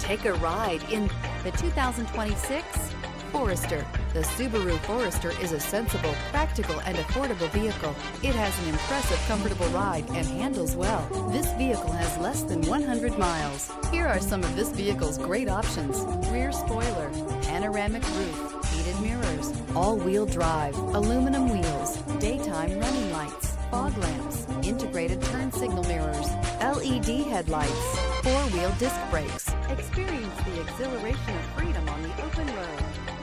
Take a ride in the 2026 Forester. The Subaru Forester is a sensible, practical, and affordable vehicle. It has an impressive, comfortable ride and handles well. This vehicle has less than 100 miles. Here are some of this vehicle's great options: rear spoiler, panoramic roof, heated mirrors, all-wheel drive, aluminum wheels, daytime running lights, fog lamps, integrated turn signal mirrors, LED headlights, four-wheel disc brakes. Experience the exhilaration of freedom on the open road.